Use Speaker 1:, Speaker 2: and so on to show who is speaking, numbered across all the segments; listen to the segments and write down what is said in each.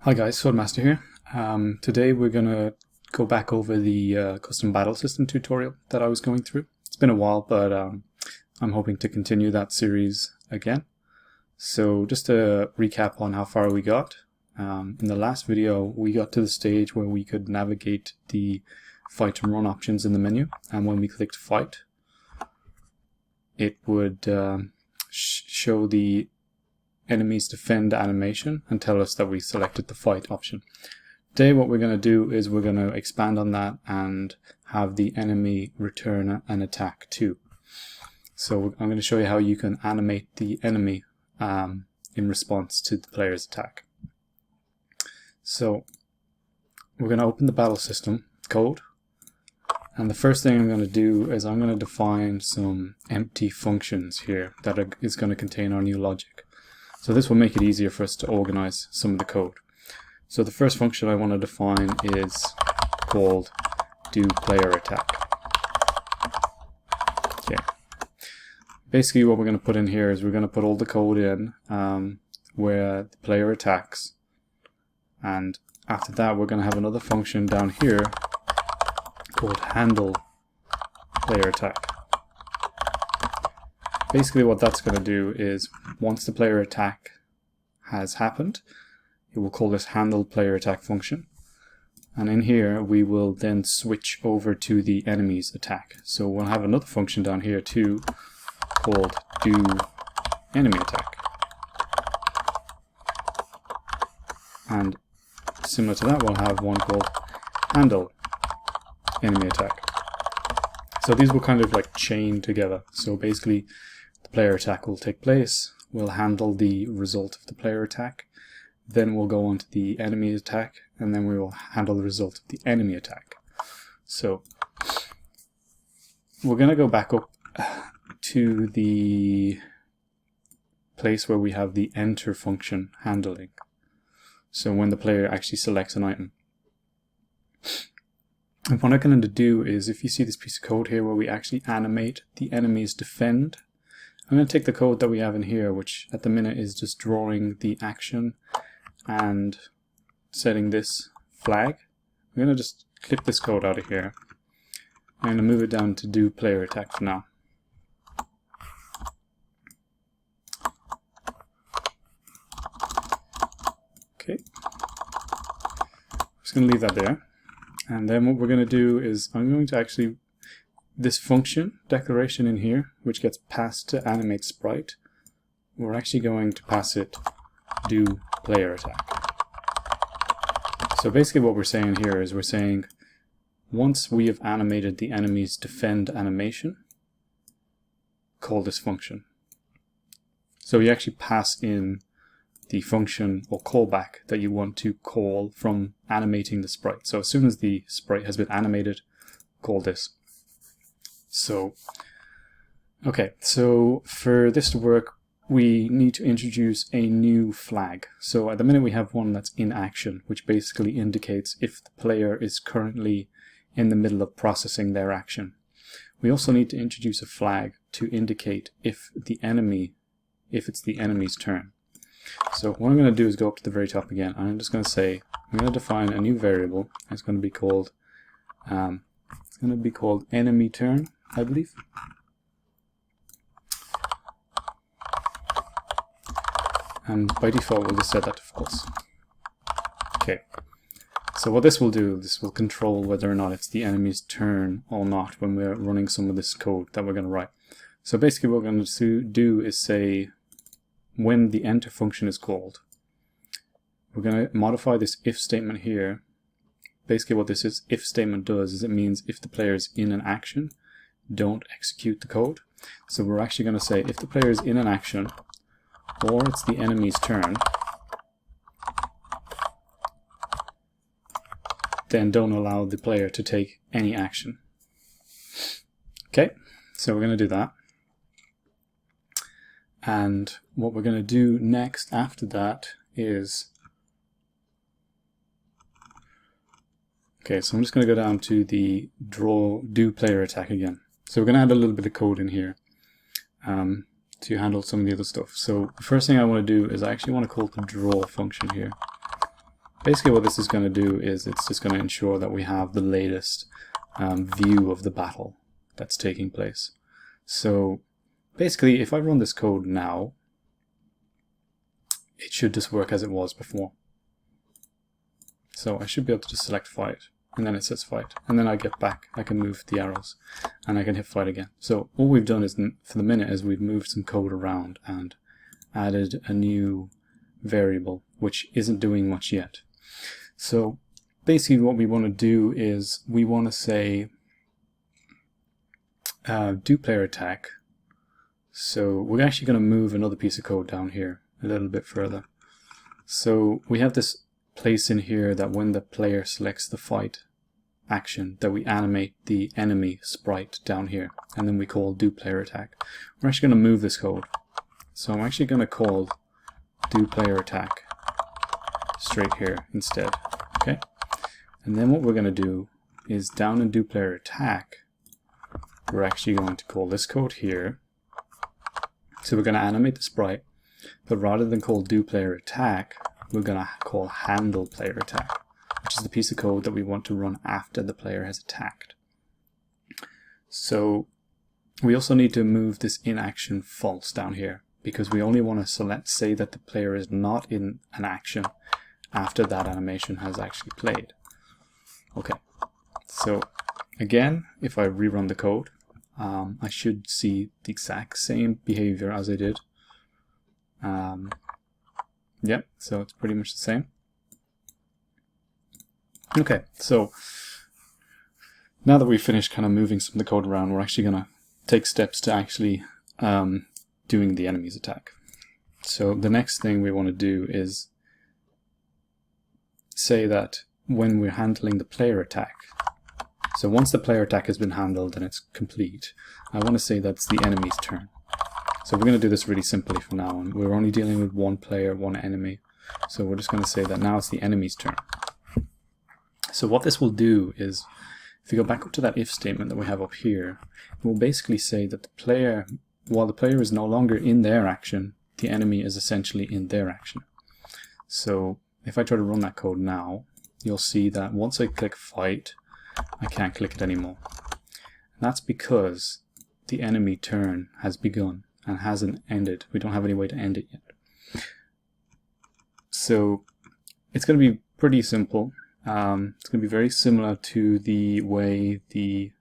Speaker 1: Hi guys, Swordmaster here. Today we're going to go back over the custom battle system tutorial that I was going through. It's been a while, but I'm hoping to continue that series again. So just to recap on how far we got, in the last video we got to the stage where we could navigate the fight and run options in the menu, and when we clicked fight it would show the enemies defend animation and tell us that we selected the fight option. Today what we're going to do is we're going to expand on that and have the enemy return an attack too. So I'm going to show you how you can animate the enemy in response to the player's attack. So we're going to open the battle system code, and the first thing I'm going to do is I'm going to define some empty functions here that is going to contain our new logic. So this will make it easier for us to organize some of the code. So the first function I want to define is called doPlayerAttack. Okay. Basically what we're going to put in here is we're going to put all the code in where the player attacks, and after that we're going to have another function down here called handlePlayerAttack. Basically what that's going to do is once the player attack has happened, it will call this handlePlayerAttack function, and in here we will then switch over to the enemy's attack. So we'll have another function down here too called doEnemyAttack, and similar to that we'll have one called handleEnemyAttack. So these will kind of like chain together. So basically the player attack will take place, we'll handle the result of the player attack, then we'll go on to the enemy attack, and then we will handle the result of the enemy attack. So we're going to go back up to the place where we have the enter function handling. So when the player actually selects an item. And what I'm going to do is, if you see this piece of code here where we actually animate the enemy's defend, I'm going to take the code that we have in here, which at the minute is just drawing the action and setting this flag. I'm going to just clip this code out of here. I'm going to move it down to doPlayerAttack for now. Okay. I'm just going to leave that there. And then what we're going to do is I'm going to actually, this function declaration in here, which gets passed to animate sprite, we're actually going to pass it doPlayerAttack. So basically what we're saying here is we're saying once we have animated the enemy's defend animation, call this function. So you actually pass in the function or callback that you want to call from animating the sprite. So as soon as the sprite has been animated, call this. So, okay, so for this to work, we need to introduce a new flag. So at the minute we have one that's in action, which basically indicates if the player is currently in the middle of processing their action. We also need to introduce a flag to indicate if it's the enemy's turn. So what I'm going to do is go up to the very top again. I'm just going to say I'm going to define a new variable. It's going to be called enemy turn, I believe. And by default we'll just set that to false. Okay. So what this will do, this will control whether or not it's the enemy's turn or not when we're running some of this code that we're going to write. So basically what we're going to do is say when the enter function is called, we're going to modify this if statement here. Basically what this if statement does is it means if the player is in an action, don't execute the code. So we're actually going to say if the player is in an action or it's the enemy's turn, then don't allow the player to take any action. Okay, so we're going to do that. And what we're going to do next after that is, okay, so I'm just going to go down to the doPlayerAttack again. So we're going to add a little bit of code in here to handle some of the other stuff. So the first thing I want to do is I actually want to call the draw function here. basically what this is going to do is it's just going to ensure that we have the latest view of the battle that's taking place. So basically, if I run this code now, it should just work as it was before. So I should be able to just select fight, and then it says fight, and then I get back, I can move the arrows, and I can hit fight again. So all we've done is, for the minute, is we've moved some code around and added a new variable, which isn't doing much yet. So basically what we want to do is we want to say do player attack. So we're actually going to move another piece of code down here a little bit further. So we have this place in here that when the player selects the fight action, that we animate the enemy sprite down here, and then we call do player attack. We're actually going to move this code. So I'm actually going to call do player attack straight here instead. Okay, and then what we're going to do is down in do player attack, we're actually going to call this code here. So we're going to animate the sprite, but rather than call do player attack, we're going to call handle player attack, which is the piece of code that we want to run after the player has attacked. So we also need to move this in action false down here, because we only want to say that the player is not in an action after that animation has actually played. Okay, so again, if I rerun the code, I should see the exact same behavior as I did. Yep, so it's pretty much the same. Okay, so now that we've finished kind of moving some of the code around, we're actually going to take steps to actually doing the enemy's attack. So the next thing we want to do is say that when we're handling the player attack, so once the player attack has been handled and it's complete, I want to say that's the enemy's turn. So we're going to do this really simply from now on. We're only dealing with one player, one enemy. So we're just going to say that now it's the enemy's turn. So what this will do is, if you go back up to that if statement that we have up here, it will basically say that the player, while the player is no longer in their action, the enemy is essentially in their action. So if I try to run that code now, you'll see that once I click fight, I can't click it anymore. And that's because the enemy turn has begun and hasn't ended. We don't have any way to end it yet. So it's going to be pretty simple. It's going to be very similar to the way the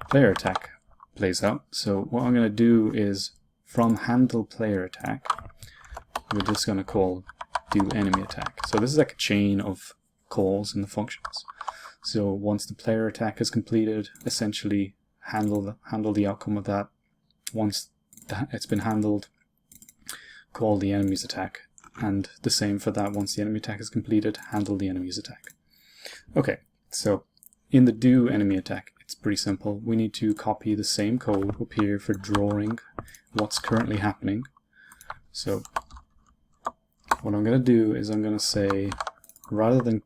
Speaker 1: player attack plays out. So what I'm going to do is from handle player attack, we're just going to call do enemy attack. So this is like a chain of calls in the functions. So once the player attack is completed, essentially handle the outcome of that. Once it's been handled, call the enemy's attack. And the same for that, once the enemy attack is completed, handle the enemy's attack. Okay, so in the do enemy attack, it's pretty simple. We need to copy the same code up here for drawing what's currently happening. So what I'm going to do is I'm going to say, rather than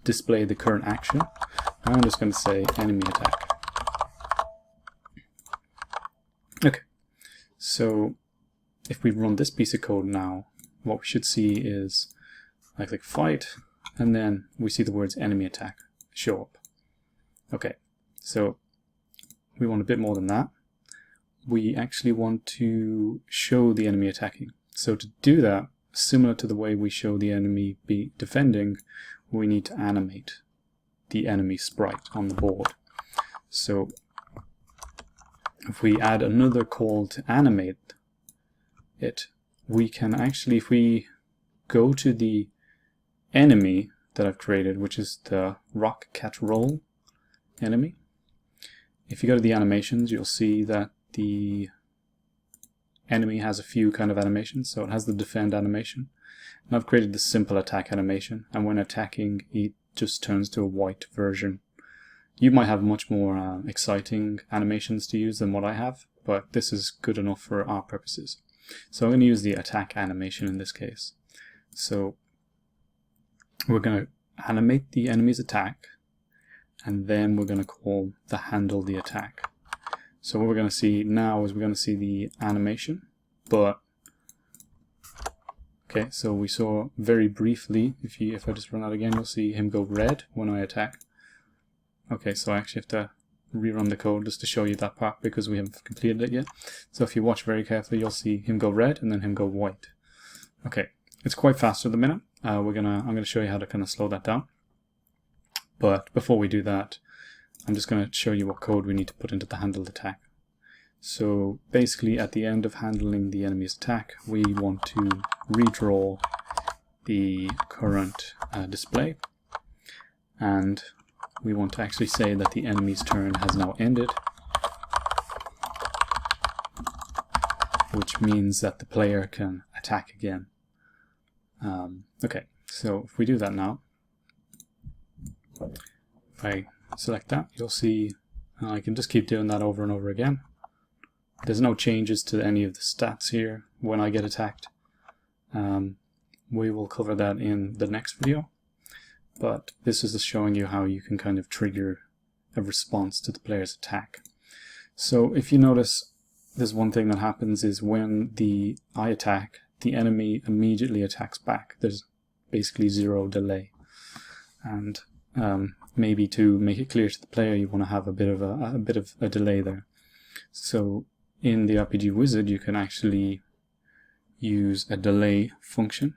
Speaker 1: display the current action, I'm just going to say enemy attack. Okay, so if we run this piece of code now, what we should see is I click fight, and then we see the words enemy attack show up. Okay, so we want a bit more than that. We actually want to show the enemy attacking. So to do that, similar to the way we show the enemy be defending, we need to animate the enemy sprite on the board. So if we add another call to animate it, we can actually, if we go to the enemy that I've created, which is the rock cat roll enemy, if you go to the animations, you'll see that the enemy has a few kind of animations. So it has the defend animation, and I've created the simple attack animation, and when attacking it just turns to a white version. You might have much more exciting animations to use than what I have, but this is good enough for our purposes. So I'm going to use the attack animation in this case. So we're going to animate the enemy's attack, and then we're going to call the handle the attack. So what we're going to see now is we're going to see the animation, but Okay, so we saw very briefly, if I just run that again, you'll see him go red when I attack. Okay, so I actually have to rerun the code just to show you that part because we haven't completed it yet. So if you watch very carefully, you'll see him go red and then him go white. Okay, it's quite fast at the minute. I'm gonna show you how to kind of slow that down. But before we do that, I'm just going to show you what code we need to put into the handled attack. So basically at the end of handling the enemy's attack, we want to redraw the current display, and we want to actually say that the enemy's turn has now ended, which means that the player can attack again. Okay, so if we do that now, if I select that, you'll see I can just keep doing that over and over again. There's no changes to any of the stats here when I get attacked. We will cover that in the next video, but this is just showing you how you can kind of trigger a response to the player's attack. So if you notice, there's one thing that happens is when I attack, the enemy immediately attacks back. There's basically zero delay. And maybe to make it clear to the player, you want to have a bit of a delay there. So in the RPG Wizard, you can actually use a delay function.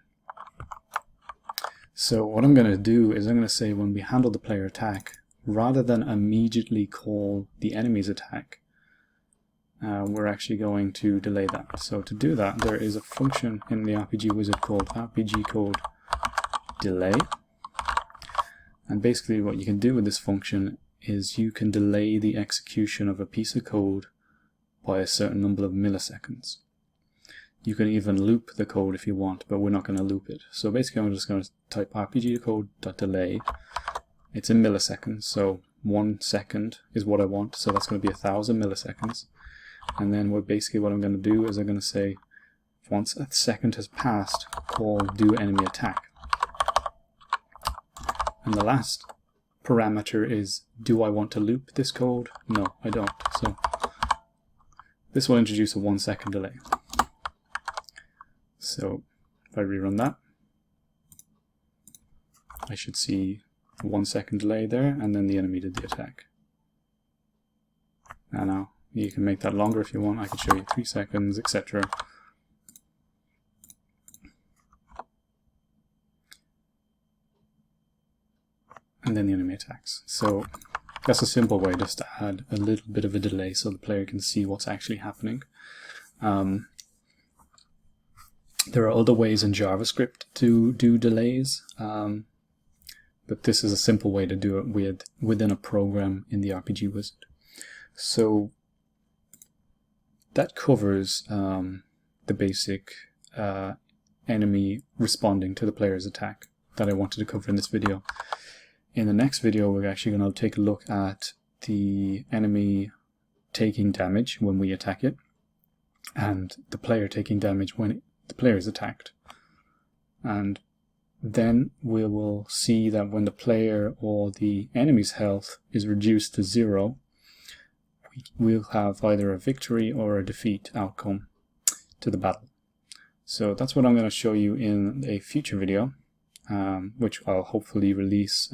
Speaker 1: So what I'm going to do is I'm going to say when we handle the player attack, rather than immediately call the enemy's attack, we're actually going to delay that. So to do that, there is a function in the RPG Wizard called RPG code delay. And basically what you can do with this function is you can delay the execution of a piece of code by a certain number of milliseconds. You can even loop the code if you want, but we're not going to loop it. So basically I'm just going to type rpgcode.delay. It's in milliseconds, so 1 second is what I want, so that's going to be 1,000 milliseconds. And then what I'm going to do is I'm going to say, once a second has passed, call do enemy attack. And the last parameter is, do I want to loop this code? No, I don't. So this will introduce a 1 second delay. So if I rerun that, I should see a 1 second delay there, and then the enemy did the attack. Now you can make that longer if you want. I can show you 3 seconds, etc. And then the enemy attacks. So that's a simple way just to add a little bit of a delay so the player can see what's actually happening. There are other ways in JavaScript to do delays, but this is a simple way to do it within a program in the RPG Wizard. So that covers the basic enemy responding to the player's attack that I wanted to cover in this video. In the next video, we're actually going to take a look at the enemy taking damage when we attack it, and the player taking damage when the player is attacked. And then we will see that when the player or the enemy's health is reduced to 0, we'll have either a victory or a defeat outcome to the battle. So that's what I'm going to show you in a future video, which I'll hopefully release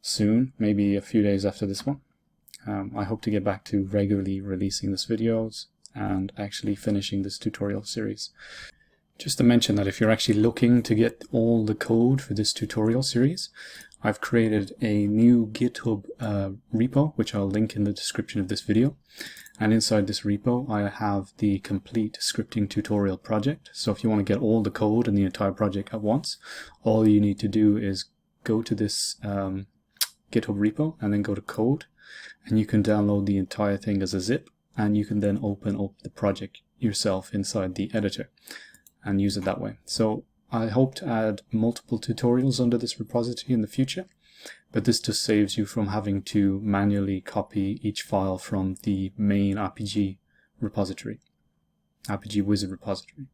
Speaker 1: soon, maybe a few days after this one. I hope to get back to regularly releasing these videos and actually finishing this tutorial series. Just to mention that if you're actually looking to get all the code for this tutorial series, I've created a new GitHub repo, which I'll link in the description of this video. And inside this repo, I have the complete scripting tutorial project. So if you want to get all the code and the entire project at once, all you need to do is go to this GitHub repo and then go to code, and you can download the entire thing as a zip, and you can then open up the project yourself inside the editor and use it that way. So I hope to add multiple tutorials under this repository in the future, but this just saves you from having to manually copy each file from the main RPG repository, RPG Wizard repository.